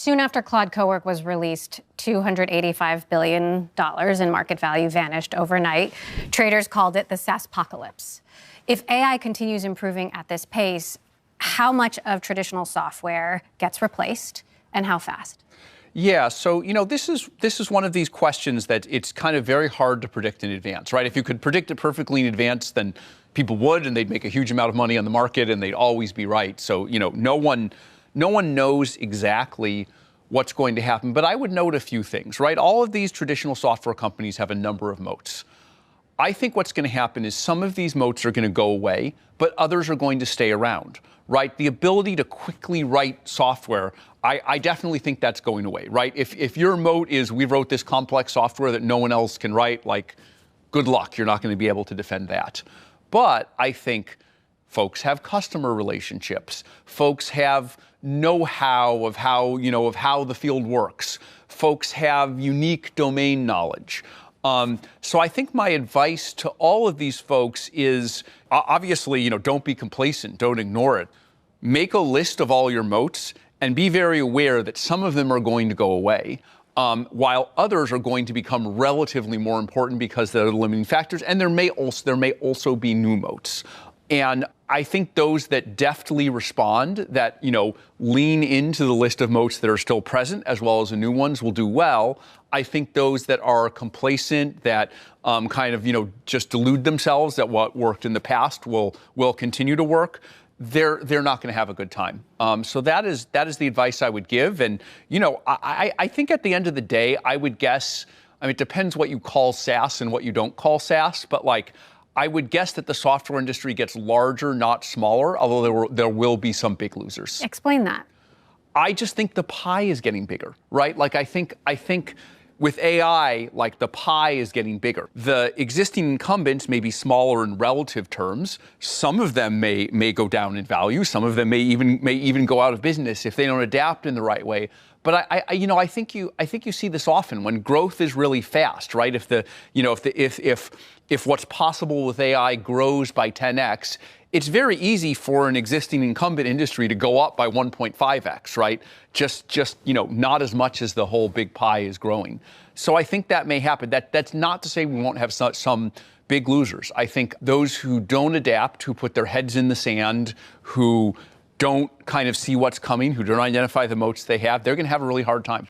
Soon after Claude Cowork was released, $285 billion in market value vanished overnight. Traders called it the SaaSpocalypse. If AI continues improving at this pace, how much of traditional software gets replaced and how fast? Yeah, so this is one of these questions that it's kind of very hard to predict in advance, right? If you could predict it perfectly in advance, then people would, and they'd make a huge amount of money on the market, and they'd always be right. So no one knows exactly what's going to happen. But I would note a few things, right? All of these traditional software companies have a number of moats. I think what's going to happen is some of these moats are going to go away, but others are going to stay around, right? The ability to quickly write software, I definitely think that's going away, right? If your moat is we wrote this complex software that no one else can write, like, good luck, you're not going to be able to defend that. But I think folks have customer relationships. Folks have know-how of how the field works. Folks have unique domain knowledge. So I think my advice to all of these folks is, obviously, don't be complacent, don't ignore it. Make a list of all your moats and be very aware that some of them are going to go away, while others are going to become relatively more important because they're the limiting factors, and there may also be new moats. And I think those that deftly respond, that lean into the list of moats that are still present, as well as the new ones, will do well. I think those that are complacent, that just delude themselves that what worked in the past will continue to work, they're not going to have a good time. So that is the advice I would give. And I think at the end of the day, I would guess. It depends what you call SaaS and what you don't call SaaS, but I would guess that the software industry gets larger, not smaller, although there will be some big losers. Explain that. I just think the pie is getting bigger, right? I think with AI, the pie is getting bigger. The existing incumbents may be smaller in relative terms. Some of them may go down in value. Some of them may even go out of business if they don't adapt in the right way. But I think you see this often when growth is really fast, right? If what's possible with AI grows by 10x, it's very easy for an existing incumbent industry to go up by 1.5x, right? Just not as much as the whole big pie is growing. So I think that may happen. That's not to say we won't have some big losers. I think those who don't adapt, who put their heads in the sand, who don't kind of see what's coming, who don't identify the moats they have, they're going to have a really hard time.